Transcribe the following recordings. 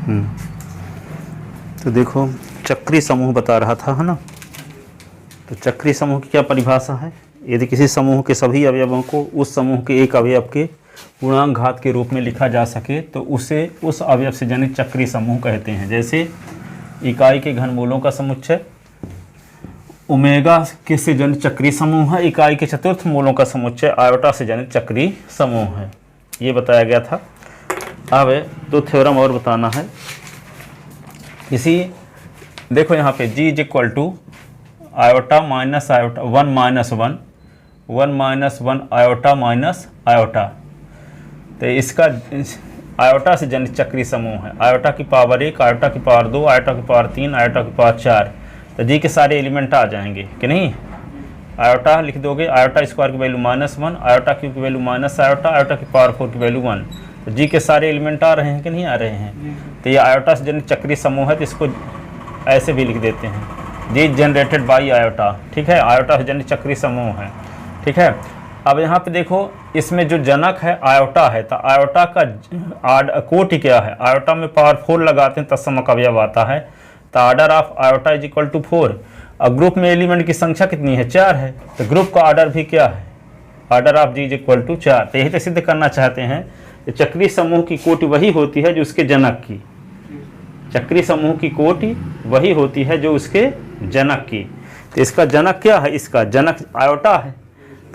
तो देखो चक्रीय समूह बता रहा था, है ना। तो चक्रीय समूह की क्या परिभाषा है? यदि किसी समूह के सभी अवयवों को उस समूह के एक अवयव के पूर्णांक घात के रूप में लिखा जा सके तो उसे उस अवयव से जनित चक्रीय समूह कहते हैं। जैसे इकाई के घनमूलों का समुच्चय ओमेगा के से जनित चक्रीय समूह है, इकाई के चतुर्थ मूलों का समुच्चय आयोटा से जनित चक्रीय समूह है, ये बताया गया था। अब तो थ्योरम और बताना है। इसी देखो यहाँ पे G is equal to iota minus iota 1 minus 1 1 minus 1 iota minus iota. तो इसका आयोटा से जनित चक्रीय समूह है, आयोटा की पावर 1, आयोटा की पावर 2, आयोटा की पावर 3, आयोटा की पावर 4। तो जी के सारे एलिमेंट आ जाएंगे कि नहीं। आयोटा लिख दोगे, आयोटा स्क्वायर की वैल्यू -1, आयोटा क्यूब की वैल्यू माइनस आयोटा, आयोटा की पावर 4 की वैल्यू 1। तो जी के सारे एलिमेंट आ रहे हैं कि नहीं आ रहे हैं। तो ये आयोटा से जनित चक्रीय समूह है, तो इसको ऐसे भी लिख देते हैं, जी जनरेटेड बाई आयोटा। ठीक है, आयोटा से जनित चक्रीय समूह है। ठीक है, अब यहाँ पे देखो इसमें जो जनक है आयोटा है, तो आयोटा का कोटि क्या है। आयोटा में पावर 4 लगाते हैं तत्समक अवयव आता है, तो order of iota is equal to 4। अब ग्रुप में एलिमेंट की संख्या कितनी है, 4 है, तो ग्रुप का आर्डर भी क्या है, order of G is equal to 4। तो यही तो सिद्ध करना चाहते हैं कि चक्रीय समूह की कोटि वही होती है जो उसके जनक की, चक्रीय समूह की कोटि वही होती है जो उसके जनक की। तो इसका जनक क्या है, इसका जनक आयोटा है,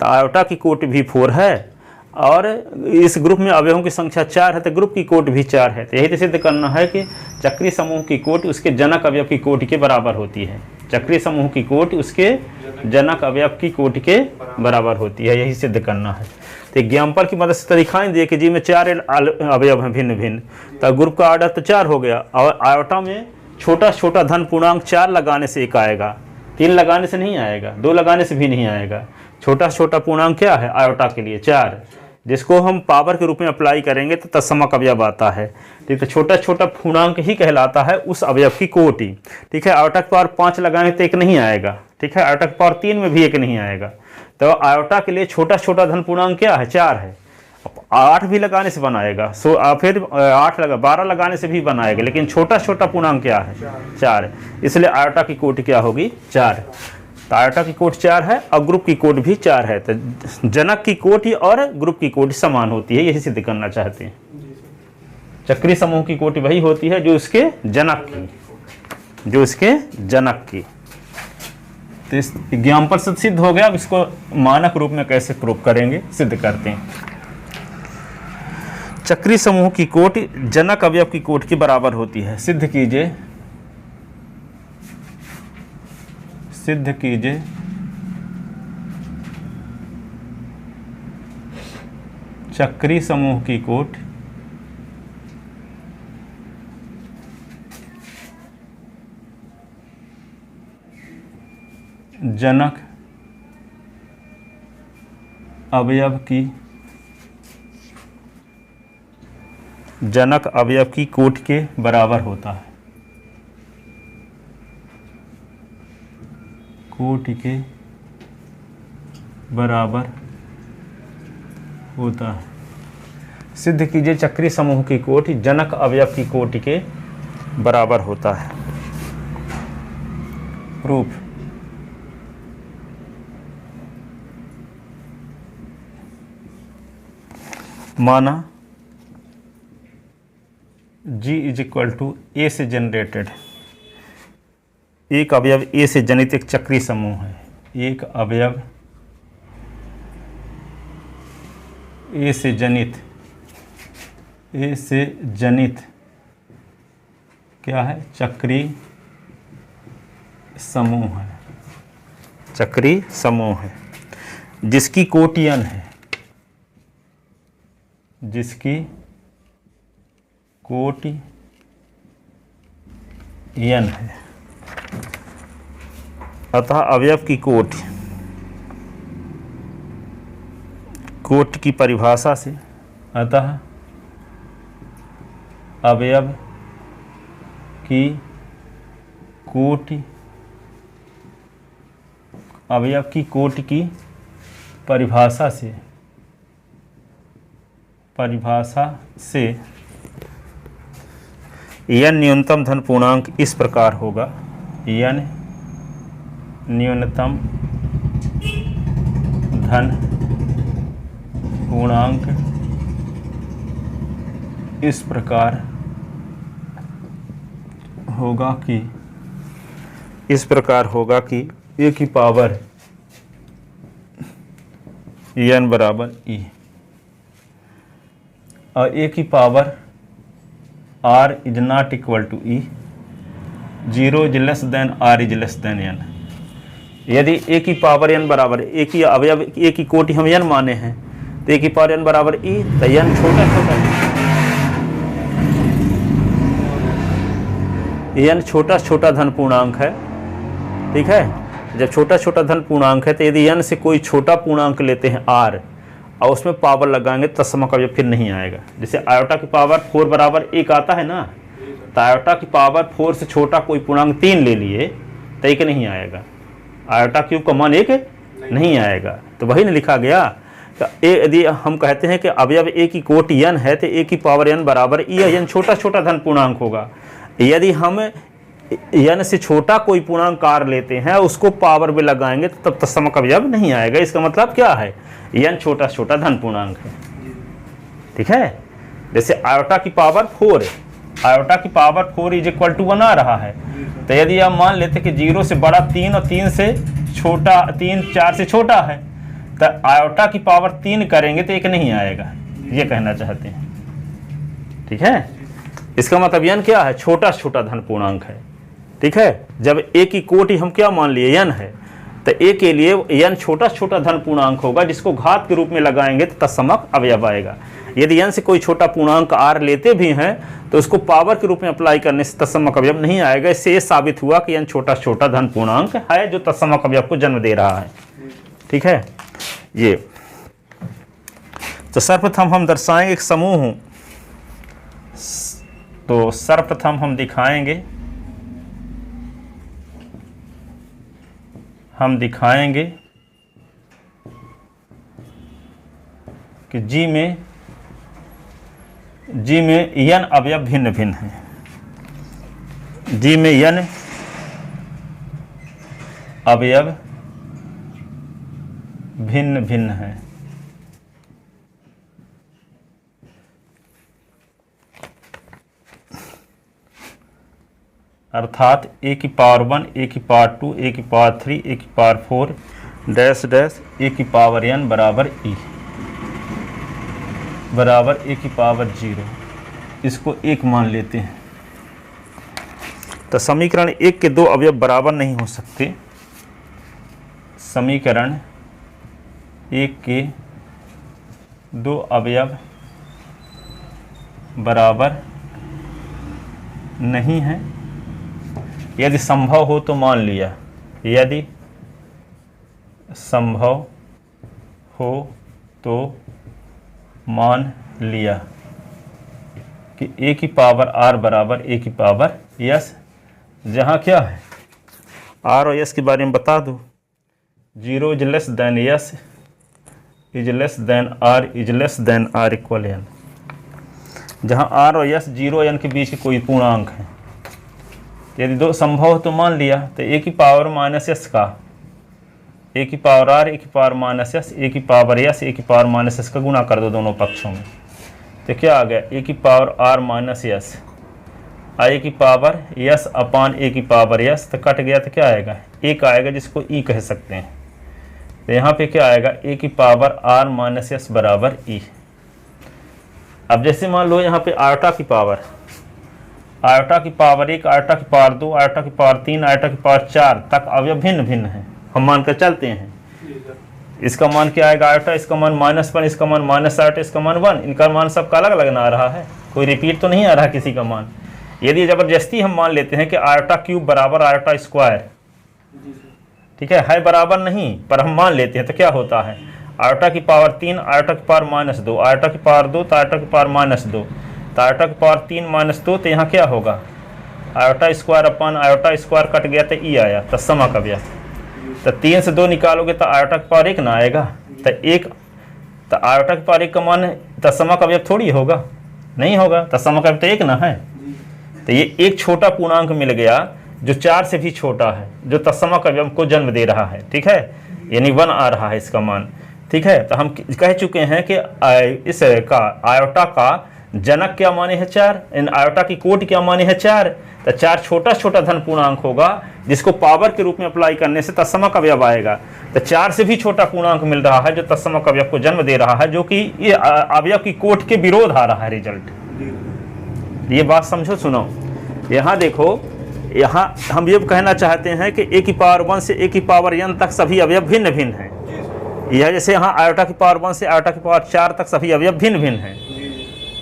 तो आयोटा की कोटि भी 4 है और इस ग्रुप में अवयवों की संख्या 4 है, तो ग्रुप की कोटि भी 4 है। तो यही तो सिद्ध करना है कि चक्रीय समूह की कोटि उसके जनक अवयव की कोटि के बराबर होती है। चक्रीय समूह की कोटि उसके जनक अवयव की कोटि के बराबर होती है, यही सिद्ध करना है। तो एग्जाम्पल की मदद से दिखाई दिए कि जी में 4 अवयव हैं भिन्न भिन्न, तो ग्रुप का आर्डर तो 4 हो गया। और आयोटा में छोटा छोटा धन पूर्णांक 4 लगाने से एक आएगा, 3 लगाने से नहीं आएगा, 2 लगाने से भी नहीं आएगा। छोटा छोटा पूर्णांक क्या है आयोटा के लिए 4, जिसको हम पावर के रूप में अप्लाई करेंगे तो तत्समक अवयव आता है। ठीक है, छोटा छोटा पूर्णांक ही कहलाता है उस अवयव की कोटि। ठीक है, आयोटा की पावर 5 लगाएंगे तो एक नहीं आएगा। ठीक है, आयोटा की पावर 3 में भी एक नहीं आएगा। तो आयोटा के लिए छोटा छोटा धन पूर्णांक क्या है 4 है। 8 भी लगाने से बनाएगा, फिर 12 लगाने से भी बनाएगा, लेकिन छोटा छोटा पूर्णांक क्या है 4 है। इसलिए आयोटा की कोटि क्या होगी 4। तो आयोटा की कोटि 4 है और ग्रुप की कोटि भी 4 है। तो जनक की कोटि और ग्रुप की कोटि समान होती है, यही सिद्ध करना चाहते हैं। चक्रीय समूह की कोटि वही होती है जो उसके जनक की, जो उसके जनक की। तो इस एग्जाम्पल से सिद्ध हो गया। अब इसको मानक रूप में कैसे प्रूव करेंगे, सिद्ध करते हैं। चक्रीय समूह की कोटि जनक अवयव की कोटि के बराबर होती है। सिद्ध कीजिए, सिद्ध कीजिए चक्रीय समूह की कोटि जनक अवयव की, जनक अवयव की कोटि के बराबर होता है, कोटि के बराबर होता है। सिद्ध कीजिए चक्रीय समूह की कोटि जनक अवयव की कोटि के बराबर होता है। प्रूफ, माना G इज इक्वल टू ए से जनरेटेड, एक अवयव ए से जनित एक चक्रीय समूह है। एक अवयव ए से जनित, ए से जनित क्या है चक्रीय समूह है, चक्रीय समूह है जिसकी कोटि n है, जिसकी कोटि n है। अतः अवयव की कोटि, कोटि की परिभाषा से, अतः अवयव की कोटि, अवयव की कोटि की परिभाषा से, n न्यूनतम धन पूर्णांक इस प्रकार होगा, n न्यूनतम धन पूर्णांक इस प्रकार होगा कि a की पावर n बराबर e और a की power r is not equal to e, 0 is less than r is less than n। यदि a की पावर n बराबर, a की अवयव a की कोटि हम n माने हैं, तो a की पावर n बराबर e, तो n छोटा छोटा n छोटा छोटा धन पूर्णांक है। ठीक है, जब छोटा छोटा धन पूर्णांक है तो यदि n से कोई छोटा पूर्णांक लेते हैं r और उसमें पावर लगाएंगे तत्समक अवयव फिर नहीं आएगा। जैसे आयोटा की पावर 4 बराबर 1 आता है ना, तो आयोटा की पावर 4 से छोटा कोई पूर्णांक 3 ले लिए तो 1 नहीं आएगा, आयोटा क्यूब का मान 1 नहीं आएगा। तो वही ने लिखा गया, यदि हम कहते हैं कि अवयव a की कोटि n है तो a की पावर n बराबर e, n छोटा छोटा धन पूर्णांक होगा। यदि हम n से छोटा कोई पूर्णांक r लेते हैं उसको पावर में लगाएंगे तो तब तत्समक अवयव नहीं आएगा। इसका मतलब क्या है, n छोटा छोटा धन पूर्णांक है। ठीक है, जैसे आयोटा की पावर 4 है, आयोटा की पावर 4 इज इक्वल टू 1 आ रहा है, तो यदि आप मान लेते कि 0 से बड़ा 3 और 3 से छोटा 3 4 से छोटा है, तो आयोटा की पावर 3 करेंगे तो 1 नहीं आएगा, ये कहना चाहते हैं। ठीक है, इसका मतलब n क्या है, छोटा छोटा धन पूर्णांक है। ठीक है, जब a की कोटि हम क्या मान लिए n है, तो a के लिए n छोटा छोटा धन पूर्णांक होगा जिसको घात के रूप में लगाएंगे तो तत्समक अवयव आएगा। यदि n से कोई छोटा पूर्णांक r लेते भी हैं तो उसको पावर के रूप में अप्लाई करने से तत्समक अवयव नहीं आएगा। इससे ये साबित हुआ कि n छोटा छोटा धन पूर्णांक है जो तत्समक अवयव को जन्म दे रहा है। ठीक है, ये तो सर्वप्रथम हम दर्शाएंगे एक समूह, तो सर्वप्रथम हम दिखाएंगे कि G में n अवयव भिन्न भिन्न हैं। G में n अवयव भिन्न भिन्न हैं। अर्थात a की पावर 1, a की पावर 2, a की पावर 3, a की पावर 4 डैश डैश a की पावर n बराबर e बराबर a की पावर 0, इसको 1 मान लेते हैं। तो समीकरण 1 के 2 अवयव बराबर नहीं हो सकते। समीकरण 1 के 2 अवयव बराबर नहीं है। यदि संभव हो तो मान लिया, यदि संभव हो तो मान लिया कि a की पावर r बराबर a की पावर s, जहाँ क्या है r और s के बारे में बता दो। 0 is less then s is less than r is less than r equal n, जहाँ r और s 0 और n के बीच के कोई पूर्णांक है। यदि 2 संभव हो तो मान लिया, तो a की पावर माइनस s का, a की पावर r, a की पावर माइनस s, a की पावर s, a की पावर माइनस s का गुणा कर दो दोनों पक्षों में, तो क्या आ गया, a की power r minus s, a की पावर s अपान a की पावर s, तो कट गया तो क्या आएगा, 1 आएगा जिसको e कह सकते हैं। तो यहाँ पे क्या आएगा, a की पावर r माइनस s बराबर e। अब जैसे मान लो यहाँ पे आयोटा की पावर 1, आयोटा की पावर 2, आयोटा की पावर 3, आयोटा की पावर 4 तक अवयव भिन्न भिन्न हैं, हम मानकर चलते हैं। इसका मान क्या आएगा आयोटा, इसका मान -1, इसका मान माइनस आयोटा, इसका मान 1, इनका मान सबका अलग अलग आ रहा है, कोई रिपीट तो नहीं आ रहा किसी का मान। यदि जबरदस्ती हम मान लेते हैं कि आयोटा क्यूब बराबर आयोटा स्क्वायर, ठीक है बराबर नहीं पर हम मान लेते हैं, तो क्या होता है, आयोटा की पावर 3, आयोटा की पावर -2, आयोटा की पावर 2, तो आयोटा की पावर -2, तो आयोटा की पावर 3 -2, तो यहाँ क्या होगा, iota square upon iota square cut गया तो ई आया, तो समक अवयव। तो 3 से 2 निकालोगे तो आयोटा की पावर 1 ना आएगा, तो 1, तो आयोटा की पावर 1 का मान तो समक अवयव थोड़ी होगा, नहीं होगा, तो समक अवयव तो 1 ना है। तो ये एक छोटा पूर्णांक मिल गया जो 4 से भी छोटा है, जो तत्समक अवयव को जन्म दे रहा है। ठीक है, यानी 1 आ रहा है इसका मान। ठीक है, तो हम कह चुके हैं कि इस का आयोटा का जनक क्या माने है 4, इन आयोटा की कोटि क्या माने है 4। तो 4 छोटा छोटा धन पूर्णांक होगा जिसको पावर के रूप में अप्लाई करने से तत्समक अवयव आएगा। तो 4 से भी छोटा पूर्णांक मिल रहा है जो तत्समक अवयव को जन्म दे रहा है, जो कि ये अवयव की कोटि के विरोध आ रहा है रिजल्ट। ये बात समझो, सुनो। यहाँ देखो, यहाँ हम ये कहना चाहते हैं कि a की पावर 1 से a की पावर n तक सभी अवयव भिन्न भिन्न हैं। यह जैसे यहाँ आयोटा की पावर 1 से आयोटा की पावर 4 तक सभी अवयव भिन्न भिन्न हैं।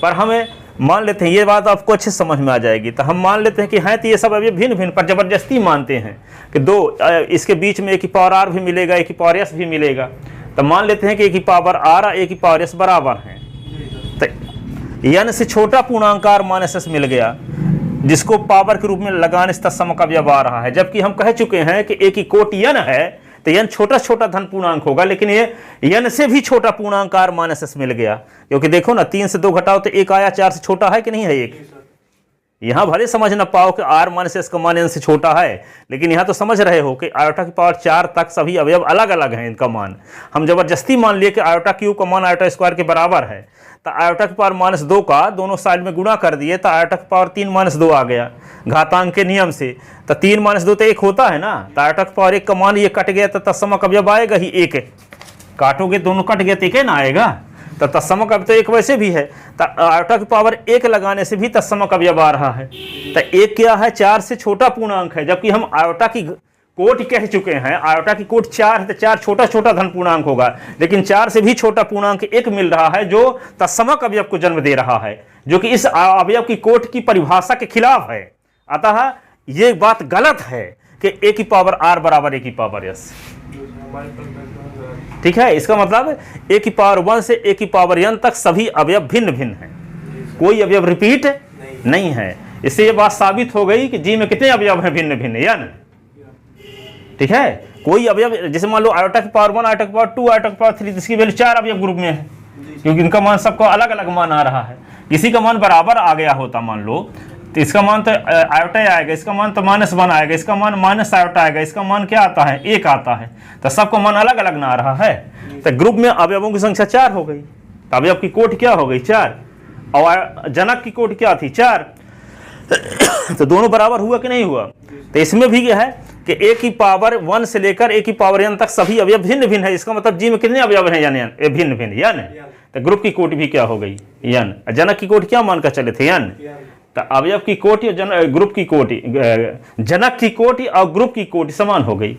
पर हमें मान लेते हैं, ये बात आपको अच्छे समझ में आ जाएगी, तो हम मान लेते हैं कि हैं तो ये सब अवयव भिन्न भिन्न, पर जबरदस्ती मानते हैं कि इसके बीच में a की पावर r भी मिलेगा, a की पावर s भी मिलेगा। तो मान लेते हैं कि a की पावर r और a की पावर s बराबर हैं। तो n से छोटा पूर्णांक r माइनस s मिल गया जिसको पावर के रूप में लगाने से तत्समक अवयव आ रहा है। जबकि हम कह चुके हैं कि a की कोटि n है तो n छोटा छोटा धन पूर्णांक होगा, लेकिन ये n से भी छोटा पूर्णांक r माइनस s मिल गया। क्योंकि देखो ना, 3 से 2 घटाओ तो 1 आया, 4 से छोटा है कि नहीं है 1। यहाँ भले समझ ना पाओ कि r माइनस s का मान n से छोटा है, लेकिन यहाँ तो समझ रहे हो कि आयोटा की पावर 4 तक सभी अवयव अलग अलग हैं, इनका मान। हम जबरदस्ती मान लिए कि आयोटा क्यूब का मान आयोटा स्क्वायर के बराबर है, तो आयोटा की पावर -2 का दोनों साइड में गुणा कर दिए तो आयोटा की पावर 3 - 2 आ गया घातांक के नियम से। तो 3 - 2 तो 1 होता है ना, तो आयोटा की पावर 1 का मान ये कट गया तो तत्समक अवयव आएगा ही 1। काटोगे दोनों कट गया तो 1 ना आएगा, तो तत्समक अवयव तो 1 वैसे भी है। तो आयोटा की पावर 1 लगाने से भी तत्समक अवयव आ रहा है। तो 1 क्या है, 4 से छोटा पूर्णांक है। जबकि हम आयोटा की कोटि कह चुके हैं, आयोटा की कोटि 4 है तो 4 छोटा छोटा धन पूर्णांक होगा, लेकिन 4 से भी छोटा पूर्णांक 1 मिल रहा है जो तत्समक अवयव को जन्म दे रहा है, जो कि इस अवयव की कोटि की परिभाषा के खिलाफ है। अतः ये बात गलत है कि a की पावर r बराबर a की पावर s। ठीक है, इसका मतलब a की पावर 1 से a की पावर n तक सभी अवयव भिन्न भिन्न हैं, कोई अवयव रिपीट नहीं है। इससे ये बात साबित हो गई कि जी में कितने अवयव हैं भिन्न भिन्न, या न। ठीक है, कोई अवयव जैसे मान लो आयोटा की पावर 1, आयोटा की पावर 2, आयोटा की पावर 3, इसकी वैल्यू 4 अवयव ग्रुप में है, क्योंकि इनका मान सबका अलग अलग मान आ रहा है। किसी का मान बराबर आ गया होता मान लो, तो इसका मान तो आयोटा आएगा, इसका मान तो -1 आएगा, इसका मान माइनस आयोटा आएगा, इसका मान क्या आता है 1 आता है, तो सबका मान अलग अलग ना आ रहा है। तो ग्रुप में अवयवों की संख्या 4 हो गई, तो अवयव की कोटि क्या हो गई 4, और जनक की कोटि क्या थी 4। तो दोनों बराबर हुआ कि नहीं हुआ। तो इसमें भी यह है कि a की पावर 1 से लेकर a की पावर n तक सभी अवयव भिन्न भिन्न है। इसका मतलब जी में कितने अवयव हैं, यानी भिन्न भिन्न, यानी तो ग्रुप की कोटि भी क्या हो गई n। जनक की कोटि क्या मानकर चले थे n। तो अवयव की कोटि और ग्रुप की कोटि, जनक की कोटि और ग्रुप की कोटि समान हो गई।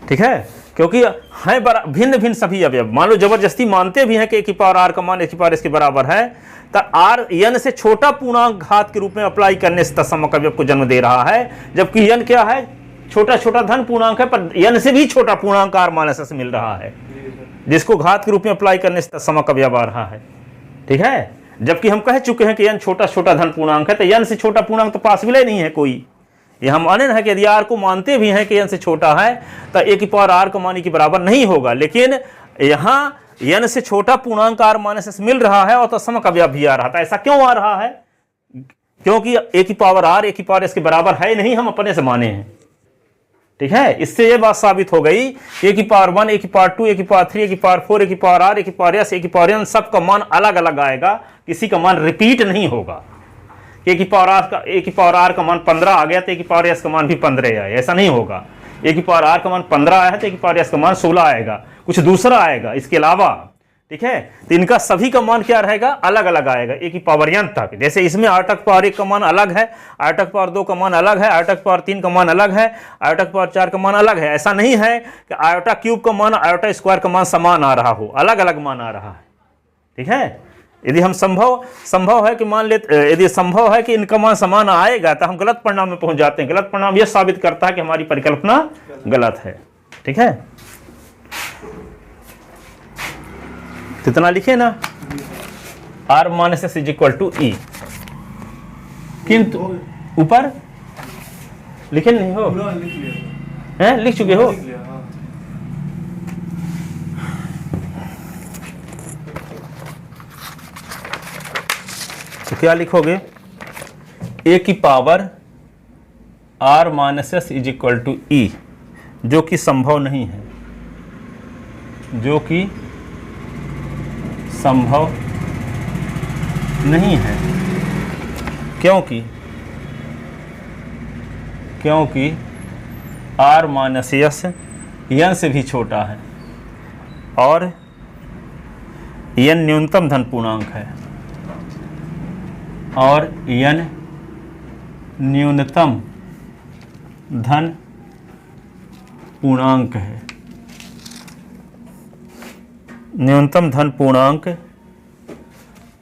ठीक है, क्योंकि है भिन्न भिन्न सभी अवयव। मान लो जबरदस्ती मानते भी हैं कि a की पावर r का मान a की पावर s के बराबर है, तो r n से छोटा पूर्णांक घात के रूप में अप्लाई करने से तत्समक अवयव को जन्म दे रहा है। जबकि n क्या है, छोटा छोटा धन पूर्णांक है, पर n से भी छोटा पूर्णांक r माइनस s मिल रहा है, जिसको घात के रूप में अप्लाई करने से तत्समक अवयव आ रहा है। ठीक है, जबकि हम कह चुके हैं कि n छोटा छोटा धन पूर्णांक है, तो n से छोटा पूर्णांक तो पॉसिबल ही नहीं है कोई। ये हम माने है कि यदि r को मानते भी हैं कि n से छोटा है तो a की पावर r को मानी के बराबर नहीं होगा, लेकिन यहाँ n से छोटा पूर्णांक r माइनस s मिल रहा है और तत्समक अवयव भी आ रहा था। ऐसा क्यों आ रहा है, क्योंकि a की पावर r a की पावर s के बराबर है नहीं, हम अपने से माने हैं। ठीक है, इससे ये बात साबित हो गई कि a की पावर 1, a की पावर 2, a की पावर 3, a की पावर 4, a की पावर r, a की पावर s, a की पावर n सबका मान अलग अलग आएगा, किसी का मान रिपीट नहीं होगा। a की पावर r का मान 15 आ गया तो a की पावर s का मान भी 15 आए, ऐसा नहीं होगा। a की पावर r का मान 15 आया है तो a की पावर s का मान 16 आएगा, कुछ दूसरा आएगा इसके अलावा। ठीक है, तो इनका सभी का मान क्या रहेगा, अलग अलग आएगा a की पावर n तक। जैसे इसमें आयोटा की पावर 1 का मान अलग है, आयोटा की पावर 2 का मान अलग है, आयोटा की पावर 3 का मान अलग है, आयोटा की पावर 4 का मान अलग है। ऐसा नहीं है कि आयोटा क्यूब का मान आयोटा स्क्वायर का मान समान आ रहा हो, अलग अलग मान आ रहा है। ठीक है, यदि हम संभव है कि मान ले, यदि संभव है कि इनका मान समान आएगा तो हम गलत परिणाम में पहुंच जाते हैं। गलत परिणाम यह साबित करता है कि हमारी परिकल्पना गलत है। ठीक है, कितना लिखे ना, r minus s is equal to e, किंतु ऊपर लिखे नहीं हो, हैं लिख चुके हो। तो क्या लिखोगे, ए की power R minus S is equal to E, जो कि संभव नहीं है, जो कि संभव नहीं है। क्योंकि आर माइनस एस एन से भी छोटा है और एन न्यूनतम धन पूर्णांक है, और एन न्यूनतम धन पूर्णांक है।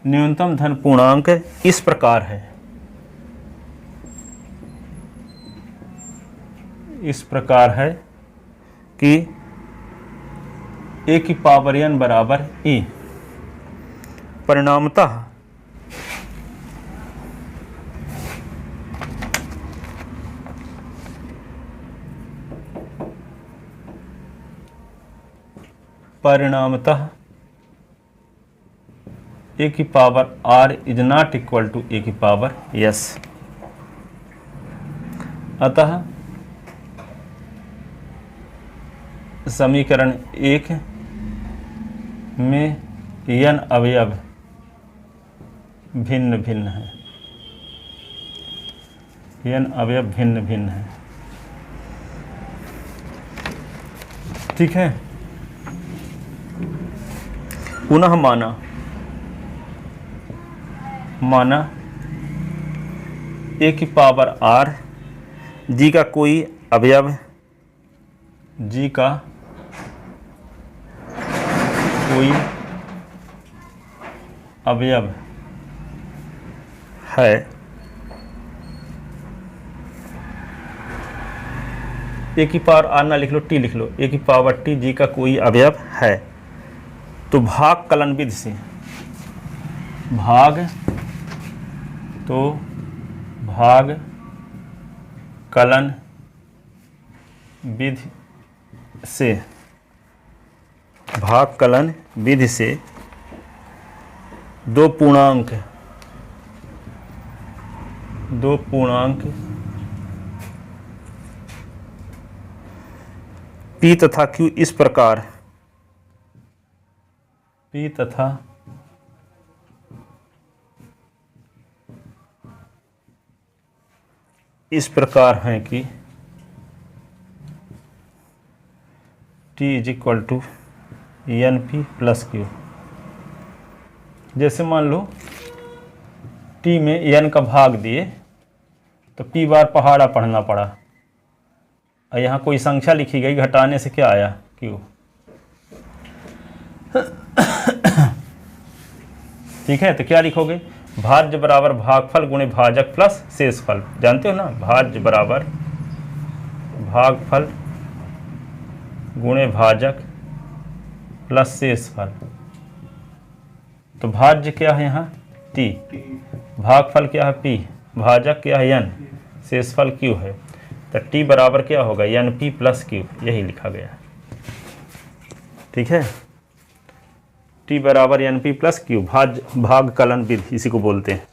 न्यूनतम धन पूर्णांक इस प्रकार है, कि ए की पावर n बराबर e। परिणामतः ए की power r is not equal to A की पावर s। अतः समीकरण 1 में n अवयव भिन्न भिन्न है, ठीक है। पुनः माना ए की पावर r जी का कोई अवयव है, ए की पावर r ना लिख लो, t लिख लो, ए की पावर t जी का कोई अवयव है, तो भाग कलन विधि से भाग कलन विधि से दो पूर्णांक P तथा Q इस प्रकार हैं कि T is equal to N P plus Q. जैसे मान लो T में n का भाग दिए तो P बार पहाड़ा पढ़ना पड़ा, और यहाँ कोई संख्या लिखी गई, घटाने से क्या आया Q। ठीक है, तो क्या लिखोगे, भाज्य बराबर भागफल गुणे भाजक प्लस शेषफल। जानते हो ना, भाज्य बराबर भागफल गुणे भाजक प्लस शेषफल। तो भाज्य क्या है यहाँ t, भागफल क्या है p, भाजक क्या है n, शेषफल q है। तो t बराबर क्या होगा np प्लस q, यही लिखा गया। ठीक है, t बराबर np प्लस q, भाग कलन विधि इसी को बोलते हैं।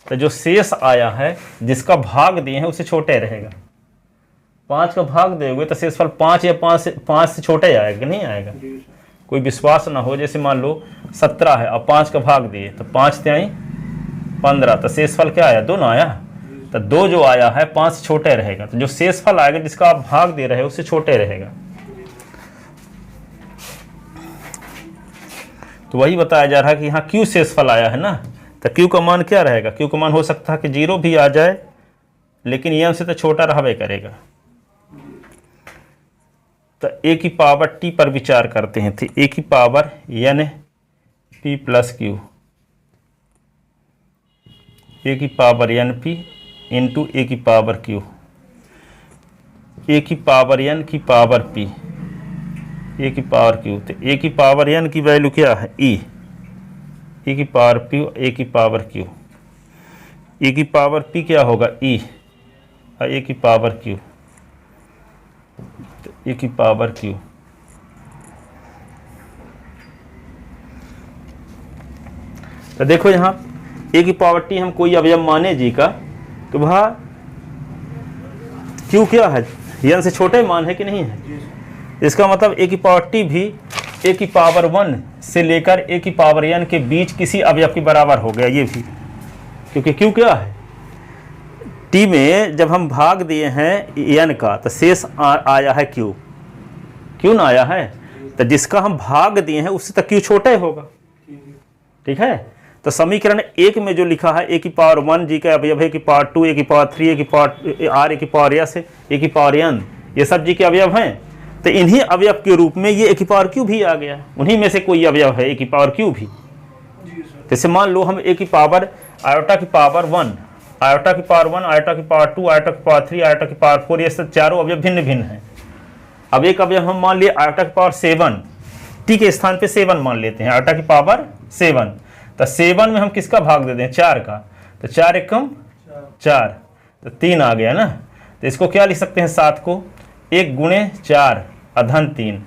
तो जो शेष आया है, जिसका भाग दिए हैं उसे छोटे रहेगा। 5 का भाग दोगे तो शेषफल 5 या 5 से छोटा ही आएगा, नहीं आएगा। कोई विश्वास ना हो, जैसे मान लो 17 है और 5 का भाग दिए तो 5 तिहाई 15, तो शेषफल क्या आया, 2 ना आया। तो 2 जो आया है 5 से छोटे रहेगा, तो जो शेषफल आएगा जिसका आप भाग दे रहे हो उससे छोटे रहेगा। तो वही बताया जा रहा है कि यहाँ क्यू शेषफल आया है ना, तो क्यू का मान क्या रहेगा, क्यू का मान हो सकता है कि 0 भी आ जाए, लेकिन एन से तो छोटा रहबे करेगा। तो ए की पावर टी पर विचार करते हैं, तो ए की power N P plus Q, A की power N P into A की पावर क्यू, ए की पावर एन की पावर पी, ए की पावर क्यू। तो ए की पावर एन की वैल्यू क्या है ई, ए की पावर पी, ए की पावर क्यू, ए की पावर पी क्या होगा ई, और ए की पावर क्यू, तो ए की पावर क्यू। तो देखो यहाँ ए की पावर टी हम कोई अवयव माने जी का, तो वह क्यू क्या है, n से छोटे मान है कि नहीं है। इसका मतलब ए की पावर टी भी ए की पावर 1 से लेकर ए की पावर n के बीच किसी अवयव के बराबर हो गया ये भी, क्योंकि क्यू क्या है, टी में जब हम भाग दिए हैं n का तो शेष आया है क्यू, क्यों ना आया है, तो जिसका हम भाग दिए हैं उससे तो क्यू छोटा ही होगा। ठीक है, तो समीकरण 1 में जो लिखा है ए की पावर 1 जी का अवयव है, ए की पावर 2, ए की पावर 3, ए की पावर आर, ए की पावर एस, ए की पावर एन, ये सब जी के अवयव हैं। तो इन्हीं अवयव के रूप में ये ए की पावर क्यू भी आ गया, उन्हीं में से कोई अवयव है ए की पावर क्यू भी। जैसे मान लो हम ए की पावर आयोटा की पावर 1, आयोटा की पावर 1, आयोटा की पावर 2, आयोटा की पावर 3, आयोटा की पावर 4, ये सब चारों अवयव भिन्न भिन्न हैं। अब एक अवयव हम मान लिए आयोटा की पावर 7, टी के स्थान पे 7 मान लेते हैं, आयोटा की पावर 7, तो 7 में हम किसका भाग देते हैं, 4 का, तो 4 एकम 4, तो 3 आ गया ना। तो इसको क्या लिख सकते हैं, 7 को 1 गुणे 4 अधन 3,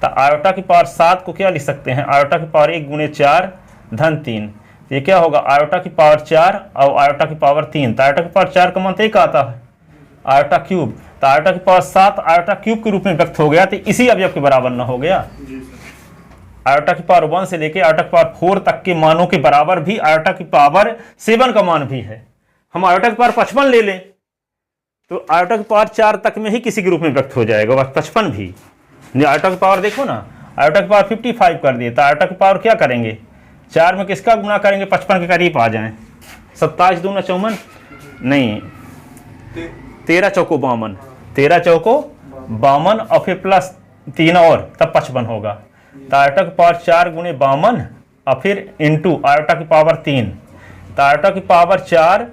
तो आयोटा की पावर 7 को क्या लिख सकते हैं, आयोटा की पावर 1 गुणे 4 धन 3, तो ये क्या होगा, आयोटा की पावर 4 और आयोटा की पावर 3, तो आयोटा की पावर 4 का मान तो एक आता है आयोटा क्यूब, तो आयोटा की पावर 7 आयोटा क्यूब के रूप में व्यक्त हो गया, तो इसी अवयव के बराबर ना हो गया। आयोटा की पावर 1 से लेके आयोटा की पावर 4 तक के मानों के बराबर भी आयोटा की पावर 7 का मान भी है। हम आयोटा की पावर 55 ले लें तो आयोटा की पावर 4 तक में ही किसी के रूप में व्यक्त हो जाएगा, बस 55 भी। आयोटा की पावर देखो ना, आयोटा की पावर 55 कर दिए, तो आयोटा की पावर क्या करेंगे, 4 में किसका गुना करेंगे, 55 के करीब आ जाए, 27 दूना 54, नहीं 13 चौको 52, 13 चौको 52 और फिर प्लस 3 और तब 55 होगा। तो आयोटा की पावर 4 गुणे 52 और फिर इंटू आयोटा की पावर 3, तो आयोटा की पावर 4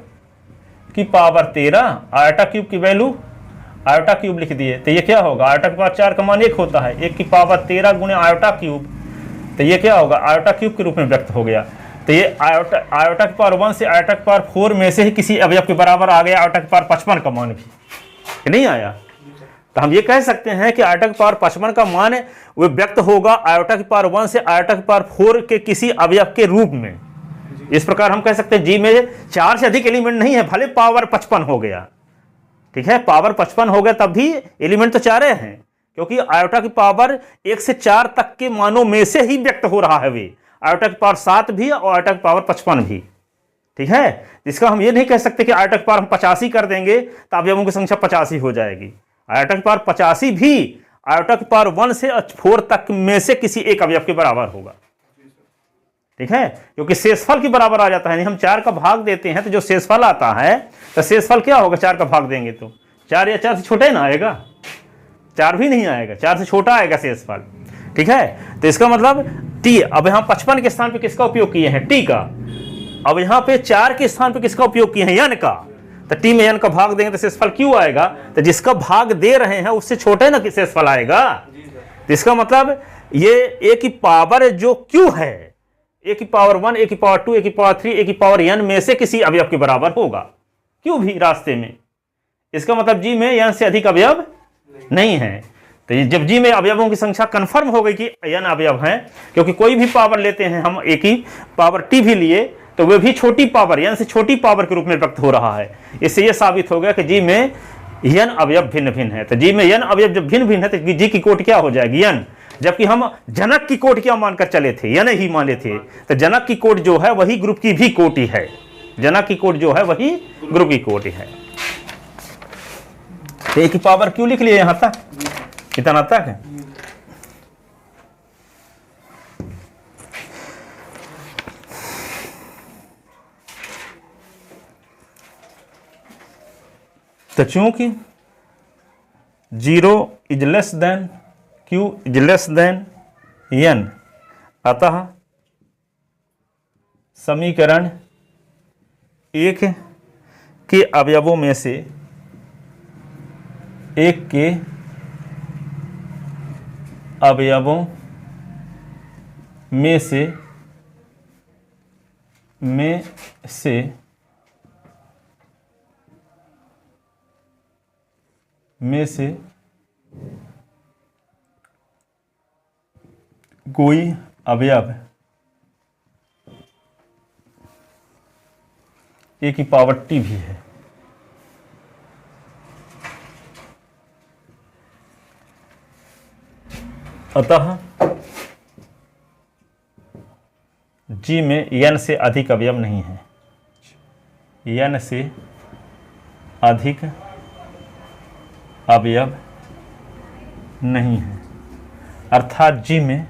की पावर 13, आयोटा क्यूब की वैल्यू आयोटा क्यूब लिख दिए, तो ये क्या होगा, आयोटा की पावर 4 का मान 1 होता है, 1 की पावर 13 गुणे आयोटा क्यूब, तो ये क्या होगा, आयोटा क्यूब के रूप में व्यक्त हो गया। तो ये आयोटा की पावर 1 से आयोटा की पावर 4 में से ही किसी अवयव के बराबर आ गया आयोटा की पावर 55 का मान भी, नहीं आया। तो हम ये कह सकते हैं कि आयोटा की पावर 55 का मान वो व्यक्त होगा आयोटा की पावर 1 से आयोटा की पावर 4 के किसी अवयव के रूप में। इस प्रकार हम कह सकते हैं जी में 4 से अधिक एलिमेंट नहीं है, भले पावर 55 हो गया, ठीक है, पावर 55 हो गया तब भी एलिमेंट तो 4 हैं, क्योंकि आयोटा की पावर 1 से 4 तक के मानों में से ही व्यक्त हो रहा है, वे आयोटा की पावर 7 भी और आयोटा की पावर 55 भी। ठीक है, इसका हम ये नहीं कह सकते कि आयोटा की पावर हम 85 कर देंगे तो अवयवों की संख्या 85 हो जाएगी। आयोटा की पावर 85 भी आयोटा की पावर 1 से 4 तक में से किसी एक अवयव के बराबर होगा। ठीक है, क्योंकि शेषफल के बराबर आ जाता है, हम 4 का भाग देते हैं तो जो शेषफल आता है, तो शेषफल क्या होगा, 4 का भाग देंगे तो 4 या 4 से छोटा ही ना आएगा, 4 भी नहीं आएगा, 4 से छोटा आएगा शेषफल। ठीक है, तो इसका मतलब टी, अब यहाँ 55 के स्थान पे किसका उपयोग किए हैं, टी का, अब यहाँ पे 4 के स्थान पे किसका उपयोग किए हैं, n का, तो टी में n का भाग देंगे तो शेषफल क्यों आएगा, तो जिसका भाग दे रहे हैं उससे छोटे ना शेषफल आएगा। तो इसका मतलब ये ए की पावर जो क्यू है, ए की पावर 1, ए की पावर 2, ए की पावर 3, ए की पावर n में से किसी अवयव के बराबर होगा, क्यों भी रास्ते में। इसका मतलब जी में n से अधिक अवयव नहीं है। तो जब जी में अवयवों की संख्या कंफर्म हो गई कि n अवयव हैं, क्योंकि कोई भी पावर लेते हैं हम, ए की पावर टी भी लिए तो वे भी छोटी पावर n से छोटी पावर के रूप में व्यक्त हो रहा है। इससे यह साबित हो गया कि जी में n अवयव भिन्न भिन्न है। तो जी में n अवयव जब भिन्न भिन्न है तो जी की कोटि क्या हो जाएगी, n, जबकि हम जनक की कोटि क्या मानकर चले थे, n ही माने थे, तो जनक की कोटि जो है वही ग्रुप की भी कोटि है, जनक की कोटि जो है वही ग्रुप की कोटि है। तो ए की पावर क्यों लिख लिए यहां तक, इतना तक है। तो चूंकि 0 is less then q is less than n, अतः समीकरण 1 के अवयवों में से एक के अवयवों में से कोई अवयव ए की पावर टी भी है। अतः जी में n से अधिक अवयव नहीं है, n से अधिक अवयव नहीं है, अर्थात जी में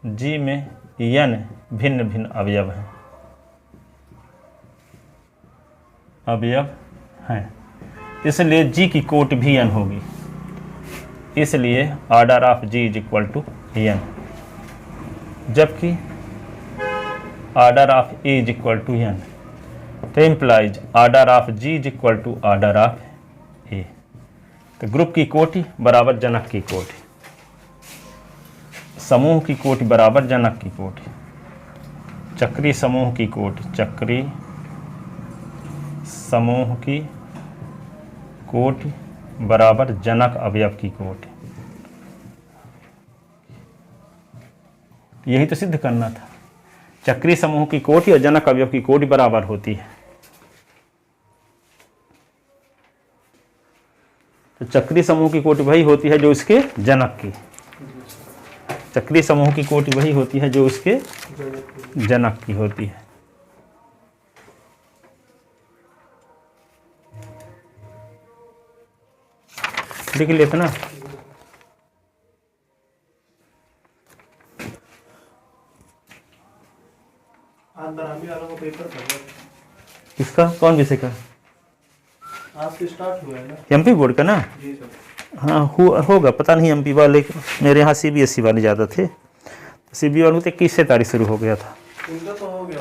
n भिन्न भिन्न अवयव हैं, इसलिए जी की कोटि भी n होगी, इसलिए order of G is equal to n, जबकि order of A is equal to n, तो implies order of G is equal to order of A. तो ग्रुप की कोटि बराबर जनक की कोटि, समूह की कोटि बराबर जनक की कोटि, चक्री समूह की कोटि चक्री समूह की कोटि बराबर जनक अवयव की कोटि। यही तो सिद्ध करना था, चक्री समूह की कोटि और जनक अवयव की कोटि बराबर होती है। तो चक्री समूह की कोटि वही होती है जो इसके जनक की, चक्री समूह की कोटि वही होती है जो इसके जनक की होती है। लिख लेते ना, किसका, कौन विषय का? आपके स्टार्ट हुआ है ना एमपी बोर्ड का ना? जी सर। हाँ होगा, पता नहीं एमपी वाले, मेरे यहाँ सीबीएसई वाले ज़्यादा थे, सीबी वालों तो 21 तारीख शुरू हो गया था। उनका तो हो गया।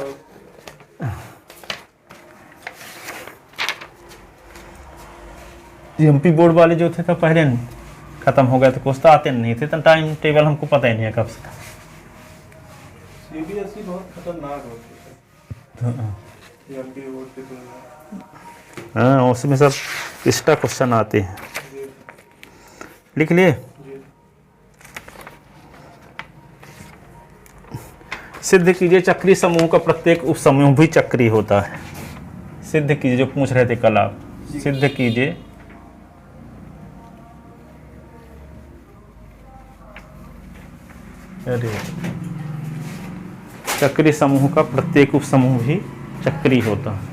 एमपी बोर्ड वाले जो थे तो पहले ख़त्म हो गया, तो कुछ तो आते नहीं थे, तो टाइम टेबल हमको पता ही नहीं है कब से। सीबीएसई बहुत खतरनाक होती है एमपी बोर्ड की तुलना। हाँ, उसमें सब एक्स्ट्रा क्वेश्चन आते हैं। लिख लिए। सिद्ध कीजिए चक्री समूह का प्रत्येक उपसमूह भी चक्री होता है। सिद्ध कीजिए, जो पूछ रहे थे कल आप, सिद्ध कीजिए चक्री समूह का प्रत्येक उपसमूह भी चक्री होता है।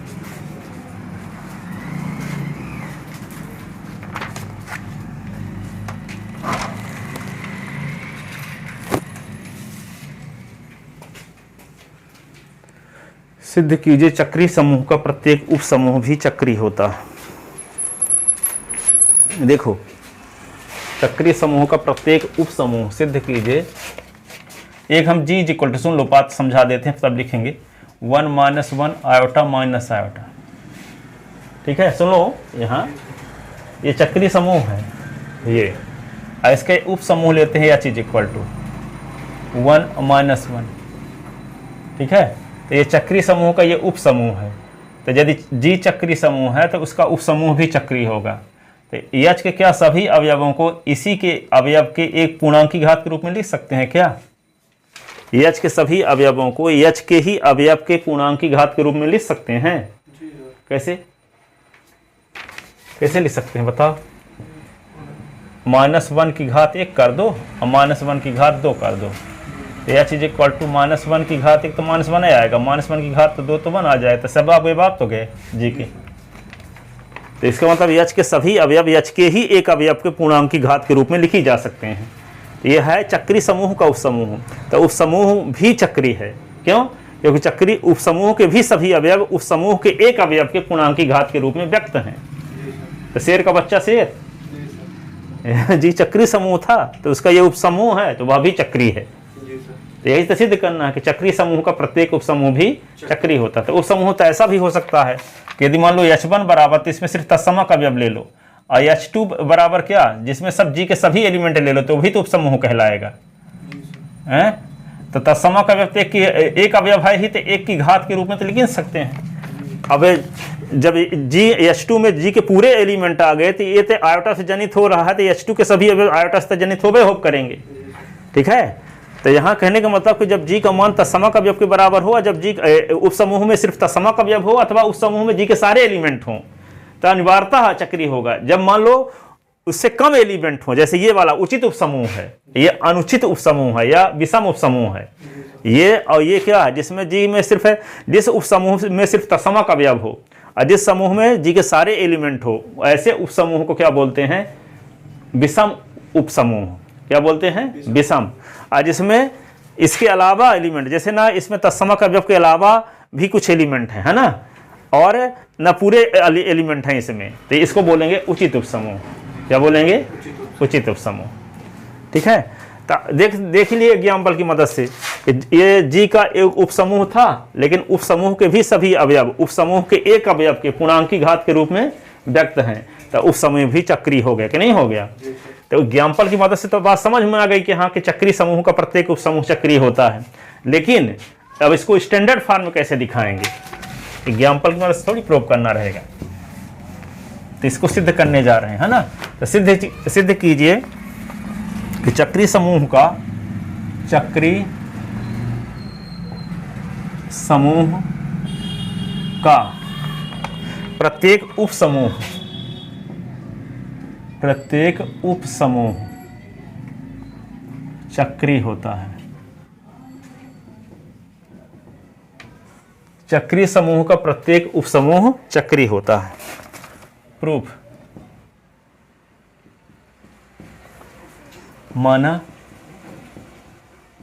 सिद्ध कीजिए चक्री समूह का प्रत्येक उपसमूह भी चक्री होता है। देखो, चक्री समूह का प्रत्येक उपसमूह सिद्ध कीजिए। एक हम जी इक्वल टू, सुन लो बात समझा देते हैं तब लिखेंगे, 1 - 1 आयोटा माइनस आयोटा। ठीक है, सुन लो, यहाँ ये चक्री समूह है, ये इसके उपसमूह लेते हैं, या चीज इक्वल टू 1 - 1। ठीक है, तो ये चक्री समूह का ये उपसमूह है। तो यदि जी चक्री समूह है तो उसका उपसमूह भी चक्री होगा। तो एच के क्या सभी अवयवों को इसी के अवयव के एक पूर्णांकी घात के रूप में लिख सकते हैं क्या? एच के सभी अवयवों को एच के ही अवयव के पूर्णांकी घात के रूप में लिख सकते हैं। कैसे कैसे लिख सकते हैं बताओ? -1 की घात 1 कर दो और -1 की घात 2 कर दो। एच इज इक्वल टू -1 की घात 1 तो -1 ही आएगा, -1 की घात तो 2 तो 1 आ जाए, तो सब अवयव तो गए जी के। तो इसका मतलब एच के सभी अवयव एच के ही एक अवयव के पूर्णांकी घात के रूप में लिखी जा सकते हैं। तो यह है चक्री समूह का उपसमूह। तो उपसमूह भी चक्री है, क्यों? क्योंकि चक्री उपसमूह के भी सभी अवयव उपसमूह के एक अवयव के पूर्णांकी घात के रूप में व्यक्त हैं। तो शेर का बच्चा शेर जी चक्री समूह था, तो उसका ये उपसमूह है, तो वह भी चक्री है। तो यही तो सिद्ध करना है कि चक्री समूह का प्रत्येक उपसमूह भी चक्री होता है। तो उपसमूह तो ऐसा भी हो सकता है कि यदि मान लो H1 बराबर, तो इसमें सिर्फ तत्समक अवयव ले लो, और H2 बराबर क्या, जिसमें सब जी के सभी एलिमेंट ले लो, तो भी तो उपसमूह कहलाएगा। हैं? तो तत्समक अवयव तो एक अवयव है ही, तो एक की घात के रूप में तो लिख सकते हैं। अब जब जी H2 में जी के पूरे एलिमेंट आ गए, तो ये तो आयोटा से जनित हो रहा है, तो H2 के सभी अवयव आयोटा से जनित होबे होब करेंगे। ठीक है, तो यहाँ कहने का मतलब कि जब जी का मान तत्समक अवयव के बराबर हो, जब जी उप समूह में सिर्फ तत्समक अवयव हो अथवा उस समूह में जी के सारे एलिमेंट हों, तो अनिवार्यतः चक्रीय होगा। जब मान लो उससे कम एलिमेंट हो, जैसे ये वाला उचित उपसमूह है, ये अनुचित उपसमूह है या विषम उपसमूह है, ये और ये क्या है, जिसमें जी में सिर्फ है, जिस उपसमूह में सिर्फ तत्समक अवयव हो और जिस समूह में जी के सारे एलिमेंट हो, ऐसे उपसमूह को क्या बोलते हैं, विषम उपसमूह। क्या बोलते हैं, विषम। और जिसमें इसके अलावा एलिमेंट, जैसे ना इसमें तत्समक अवयव के अलावा भी कुछ एलिमेंट है ना, और ना पूरे एलिमेंट हैं इसमें, तो इसको बोलेंगे उचित उपसमूह। क्या बोलेंगे, उचित उपसमूह। ठीक है, देख लिए एग्जाम्पल की मदद से कि ये जी का एक उपसमूह था, लेकिन उपसमूह के भी सभी अवयव उपसमूह के एक अवयव के पूर्णांकी घात के रूप में व्यक्त हैं, तो उपसमूह भी चक्रीय हो गया कि नहीं हो गया। तो एग्जाम्पल की मदद से तो बात समझ में आ गई कि हाँ कि चक्रीय समूह का प्रत्येक उपसमूह चक्रीय होता है, लेकिन अब इसको स्टैंडर्ड फॉर्म में कैसे दिखाएंगे, एग्जाम्पल की मदद से थोड़ी प्रूव करना रहेगा। तो इसको सिद्ध करने जा रहे हैं, है ना। तो सिद्ध कीजिए कि चक्रीय समूह का प्रत्येक उपसमूह चक्रीय होता है। चक्रीय समूह का प्रत्येक उपसमूह चक्रीय होता है। प्रूफ, माना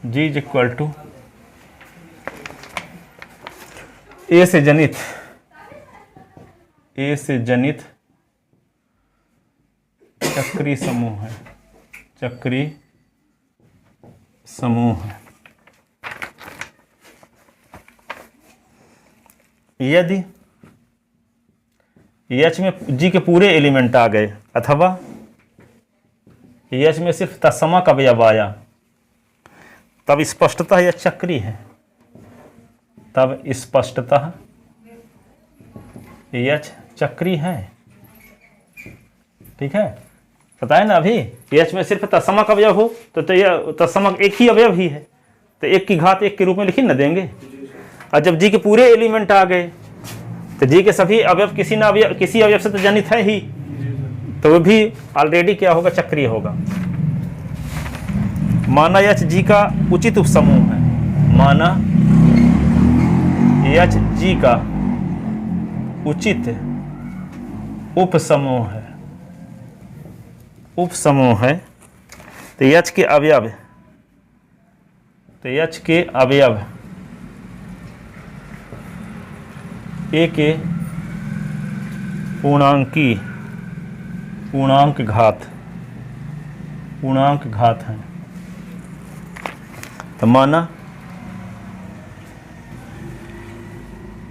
जी इज इक्वल टू ए से जनित चक्रीय समूह है, चक्रीय समूह है। यदि एच में जी के पूरे एलिमेंट आ गए अथवा एच में सिर्फ तत्समक अवयव आया, तब स्पष्टतः यह चक्रीय है। तब स्पष्टतः एच चक्रीय है। ठीक है, पता है ना, अभी एच में सिर्फ तत्समक अवयव हो तो यह तत्समक एक ही अवयव ही है, तो एक की घात एक के रूप में लिखी न देंगे। और जब जी के पूरे एलिमेंट आ गए तो जी के सभी अवयव किसी अवयव से तो जनित है ही, तो वो भी ऑलरेडी क्या होगा, चक्रीय होगा। माना एच जी का उचित उपसमूह है, माना एच जी का उचित उपसमूह है, तो एच के अवयव ए के पूर्णांक घात है। तो माना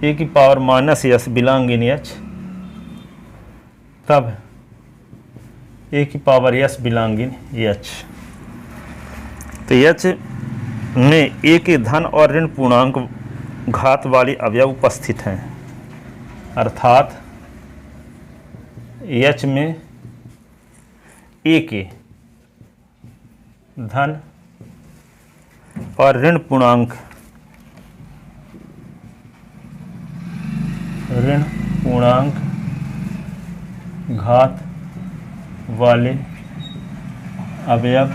ए की power minus S belong in H, तब ए की power S belong in H. तो एच में ए के धन और ऋण पूर्णांक घात वाली अवयव उपस्थित हैं, अर्थात एच में ए के धन और ऋण पूर्णांक घात वाले अवयव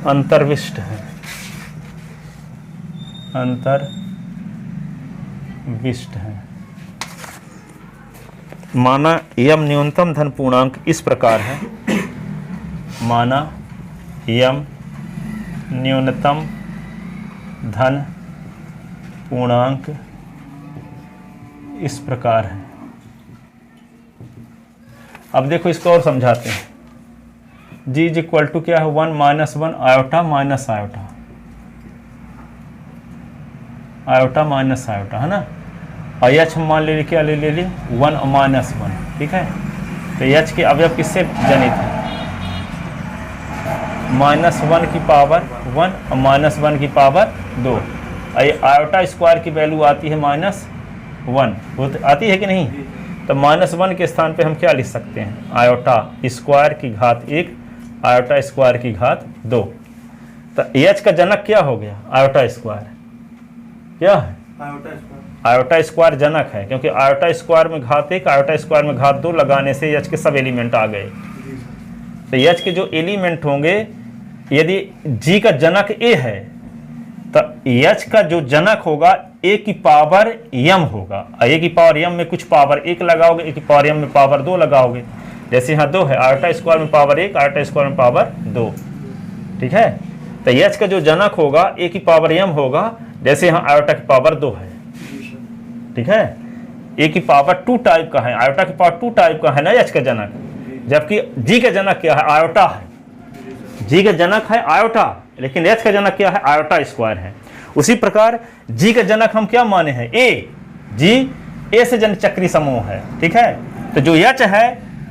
अंतर्विष्ट हैं, माना यम न्यूनतम धन पूर्णांक इस प्रकार है, माना यम न्यूनतम धन पूर्णांक इस प्रकार है। अब देखो इसको और समझाते हैं। जी इज इक्वल टू क्या है, 1 - 1 iota minus iota, iota minus iota, है ना। और एच हम मान ले क्या ले 1 - 1, ठीक है। तो एच के अवयव किससे जनित है, -1 की पावर 1 और -1 की पावर 2। आयोटा स्क्वायर की वैल्यू आती है -1, आती है कि नहीं। तो -1 के स्थान पे हम क्या लिख सकते हैं, आयोटा स्क्वायर की घात 1 आयोटा स्क्वायर की घात 2। तो एच का जनक क्या हो गया? Iota square. क्या है? आयोटा स्क्वायर जनक है, क्योंकि आयोटा स्क्वायर में घात 1 आयोटा स्क्वायर में घात 2 लगाने से एच के सब एलिमेंट आ गए। तो एच के जो एलिमेंट होंगे, यदि जी का जनक ए है तो एच का जो जनक होगा ए की पावर यम होगा। ए की पावर यम में कुछ पावर 1 लगाओगे, ए की पावर यम में पावर 2 लगाओगे। जैसे यहाँ 2 है, आयोटा स्क्वायर में पावर 1 आयोटा स्क्वायर में पावर 2, ठीक है। तो एच का जो जनक होगा ए की पावर यम होगा, जैसे यहाँ आयोटा की पावर 2 है, ठीक है। ए की पावर 2 टाइप का है, आयोटा की पावर 2 टाइप का है ना एच का जनक, जबकि जी का जनक क्या है? आयोटा है। जी का जनक है आयोटा, लेकिन एच का जनक क्या है? आयोटा स्क्वायर है। उसी प्रकार जी का जनक हम क्या माने हैं? ए। जी ए से चक्री समूह है, ठीक है। तो जो एच है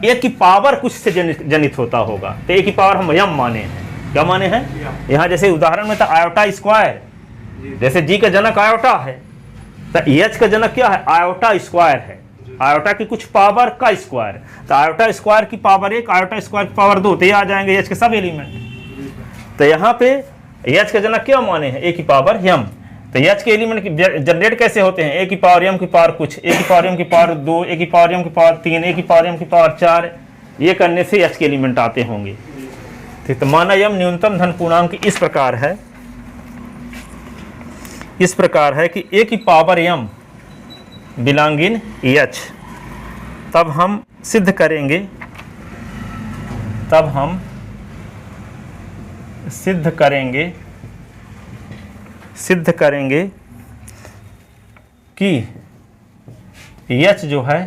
ए की पावर कुछ से जनित होता होगा, तो ए की पावर हम यम माने हैं। क्या माने हैं? यहाँ जैसे उदाहरण में था आयोटा स्क्वायर, जैसे जी का जनक आयोटा है तो एच का जनक क्या है? आयोटा स्क्वायर है। आयोटा की कुछ पावर का स्क्वायर, तो आयोटा स्क्वायर की पावर 1 आयोटा स्क्वायर की पावर 2, तो ये आ जाएंगे एच के सब एलिमेंट। तो यहाँ पे एच का जनक क्या माने हैं? ए की पावर यम। तो एच के एलिमेंट जनरेट कैसे होते हैं? ए की पावर यम की पावर कुछ, ए की पावर यम की पावर 2, ए की पावर यम की पावर 3, ए की पावर यम की पावर 4, ये करने से एच के एलिमेंट आते होंगे। ठीक, तो माना यम न्यूनतम धन पूर्णांक इस प्रकार है, इस प्रकार है कि ए की power M belong in H. तब हम सिद्ध करेंगे, तब हम सिद्ध करेंगे कि एच जो है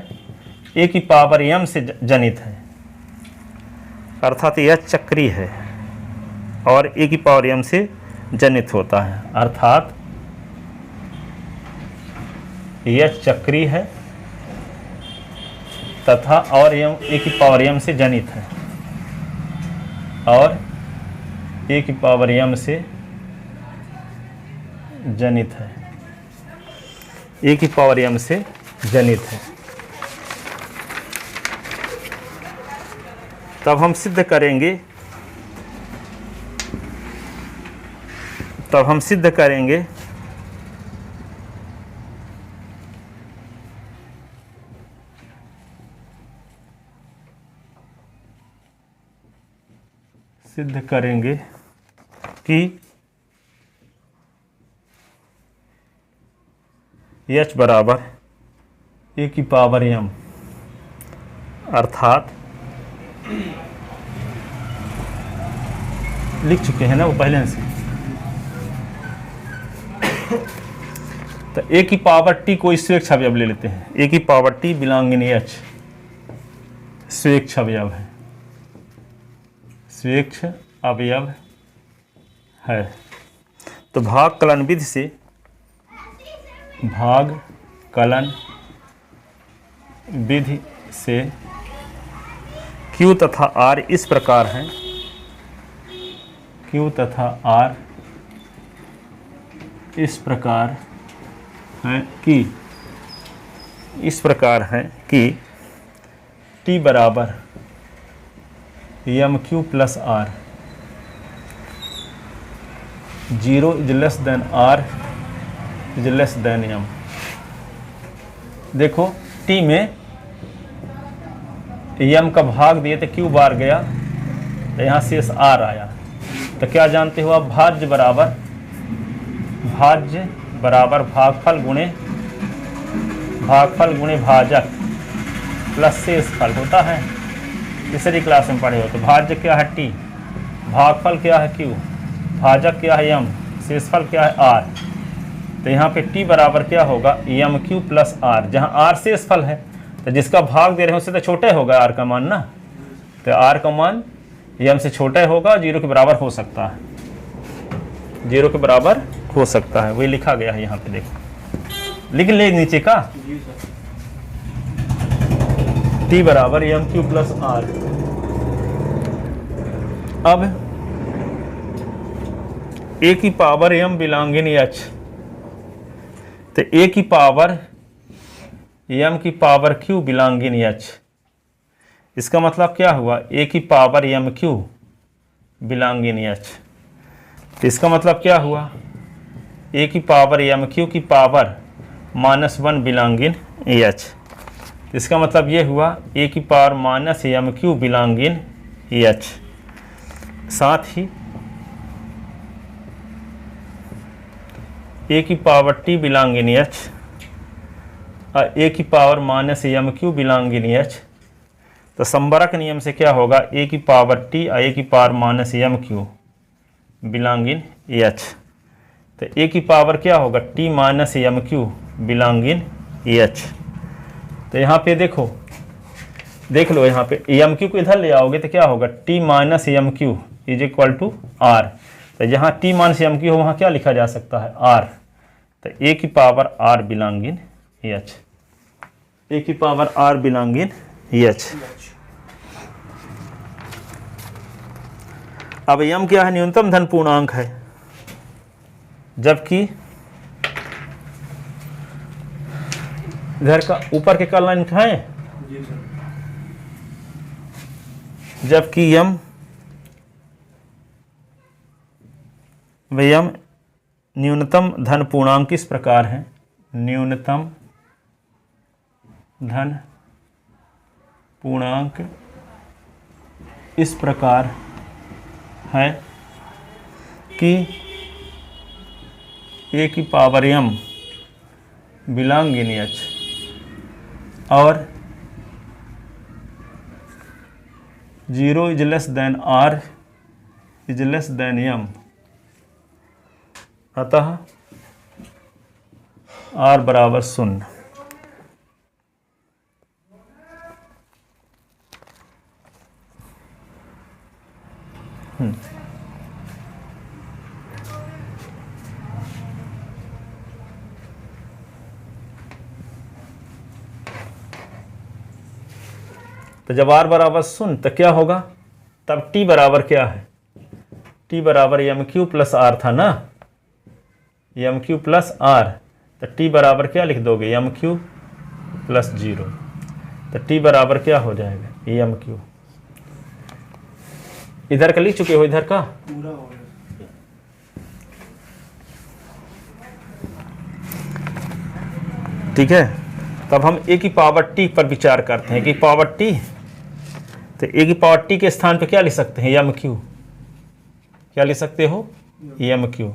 ए की पावर यम से जनित है, अर्थात एच चक्री है और ए की पावर यम से जनित होता है, अर्थात एच चक्री है तथा और यम ए की पावर यम से जनित है, और ए की पावर यम से जनित है, ए की पावर यम से जनित है। तब हम सिद्ध करेंगे, कि एच बराबर ए की पावर यम, अर्थात लिख चुके हैं ना वो पहले से। तो ए की पावर टी कोई स्वेच्छ अवयव ले लेते हैं, ए की power T belong in H, स्वेच्छ अवयव है, स्वेच्छ अवयव है। तो भाग कलन विधि से, भाग कलन विधि से Q तथा R इस प्रकार हैं, Q तथा R इस प्रकार हैं कि, इस प्रकार हैं कि T बराबर M Q plus R, 0 is less than R is less than M. देखो T में यम का भाग दिए तो Q बार गया, तो यहाँ शेष R आया। तो क्या जानते हो आप? भाज्य बराबर भागफल गुणे भाजक प्लस शेषफल होता है, तीसरी क्लास में पढ़े हो। तो भाज्य क्या है T, भागफल क्या है Q, भाजक क्या है यम, शेषफल क्या है R। तो यहाँ पे T बराबर क्या होगा? यम Q प्लस R, जहाँ R शेषफल है तो जिसका भाग दे रहे हैं उससे तो छोटा होगा R का मान ना, तो R का मान यम से छोटा होगा, 0 के बराबर हो सकता है, 0 के बराबर हो सकता है। वही लिखा गया है यहाँ पे, देखो लिख ले नीचे का, T बराबर यम Q प्लस R। अब ए की power M belong in H, तो ए की पावर यम की power Q belong in H. इसका मतलब क्या हुआ? ए की power M Q belong in H. तो इसका मतलब क्या हुआ, ए की पावर एम क्यू की पावर -1 बिलोंगिंग एच। इसका मतलब ये हुआ ए की power -m Q belonging H. साथ ही ए की पावर टी बिलोंगिंग एच और ए की power -m Q belonging H. तो संबरक नियम से क्या होगा, ए की पावर टी और ए की power -m Q belonging H. तो ए की पावर क्या होगा, T -m Q belonging H. तो यहाँ पे देखो, देख लो यहाँ पे एम क्यू को इधर ले आओगे तो क्या होगा, T -m Q is equal to R. तो जहाँ टी -m क्यू हो वहाँ क्या लिखा जा सकता है, आर। तो ए की पावर आर बिलोंगिंग एच, ए की पावर आर बिलोंगिंग एच। अब यम क्या है, न्यूनतम धन पूर्णांक है, जबकि इधर का ऊपर के लाइन उठाएं, जी सर। जबकि यम व्यम न्यूनतम धन पूर्णांक किस प्रकार है, न्यूनतम धन पूर्णांक इस प्रकार है कि ए की पावर m बिलोंगिंग एच और 0 is less than R is less than m। अतः r बराबर 0। तो जब r बराबर 0 तो क्या होगा, तब t बराबर क्या है, t बराबर एम क्यू प्लस आर था ना, एम क्यू प्लस आर। तो t बराबर क्या लिख दोगे, एम क्यू प्लस 0। तो t बराबर क्या हो जाएगा, एम क्यू। इधर का लिख चुके हो, इधर का पूरा हो गया। ठीक है। तब हम ए की पावर टी पर विचार करते हैं कि पावर टी, तो ए की पावर टी के स्थान पे क्या लिख सकते हैं, एम क्यू। क्या लिख सकते हो, एम क्यू।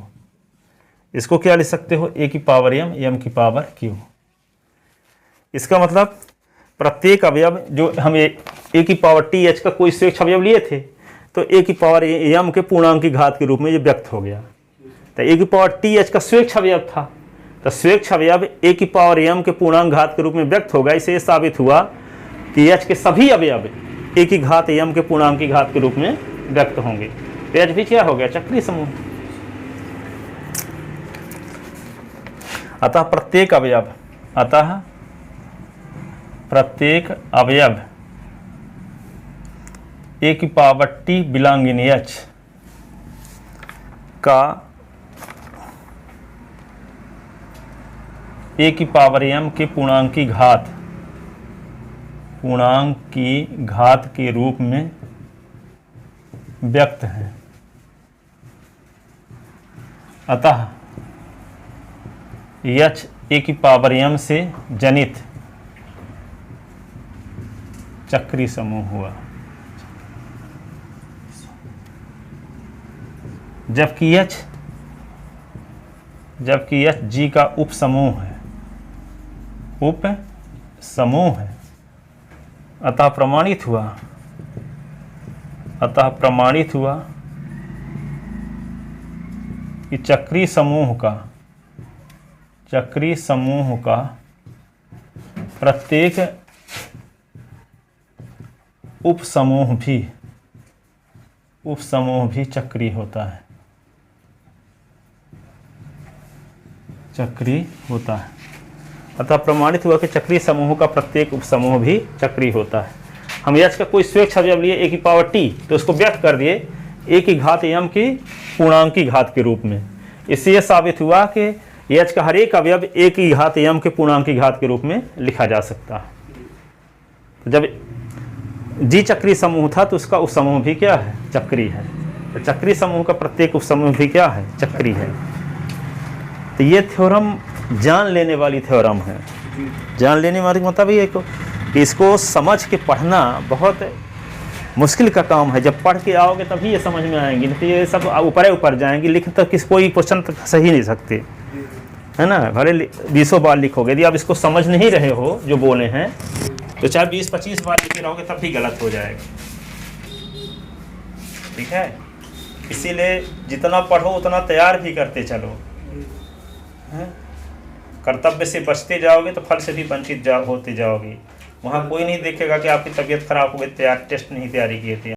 इसको क्या लिख सकते हो, ए की पावर एम, एम की पावर क्यू। इसका मतलब प्रत्येक अवयव जो हम ए की पावर टी एच का कोई स्वेच्छ अवयव लिए थे, तो ए की पावर एम के पूर्णांक की घात के रूप में ये व्यक्त हो गया। तो ए की पावर टी एच का स्वेच्छ अवयव था, तो स्वेच्छ अवयव ए की पावर एम के पूर्णांक घात के रूप में व्यक्त होगा। इसे साबित हुआ कि एच के सभी अवयव ए की घात एम के पूर्णांक की घात के रूप में व्यक्त होंगे। तो एच भी क्या हो गया, चक्रीय समूह। अतः प्रत्येक अवयव ए की पावर टी बिलोंगिंग एच का ए की पावर एम के पूर्णांक की घात के रूप में व्यक्त है। अतः एच ए की पावर एम से जनित चक्रीय समूह हुआ, जबकि एच जी का उप समूह है, अतः प्रमाणित हुआ कि चक्रीय समूह का प्रत्येक उप समूह भी चक्रीय होता है, अतः प्रमाणित हुआ कि चक्रीय समूह का प्रत्येक उप समूह भी चक्रीय होता है। हम एच का कोई स्वेच्छ अवयव लिए ए की पावर टी, तो उसको व्यक्त कर दिए ए की घात एम की पूर्णांक की घात के रूप में। इससे यह साबित हुआ कि एच का हर एक अवयव ए की घात एम के पूर्णांक की घात के रूप में लिखा जा सकता है। तो जब जी चक्रीय समूह था तो उसका उप समूह भी क्या है, चक्रीय है। तो चक्री समूह का प्रत्येक उपसमूह भी क्या है, चक्री है। तो ये थ्योरम जान लेने वाली थ्योरम है। जान लेने वाली मतलब ये कि इसको समझ के पढ़ना बहुत मुश्किल का काम है। जब पढ़ के आओगे तभी ये समझ में आएंगी, नहीं तो ये सब ऊपर ऊपर जाएंगी। लिख तक कोई क्वेश्चन तक सही नहीं सकते, है ना। भले 20 बार लिखोगे, यदि आप इसको समझ नहीं रहे हो जो बोले हैं, तो चाहे 20-25 बार लिखे रहोगे तब भी गलत हो जाएगा। ठीक है, इसीलिए जितना पढ़ो उतना तैयार भी करते चलो। कर्तव्य से बचते जाओगे तो फल से भी वंचित होते जाओगे। वहाँ कोई नहीं देखेगा कि आपकी तबीयत खराब हो गई, टेस्ट नहीं तैयारी किए थे।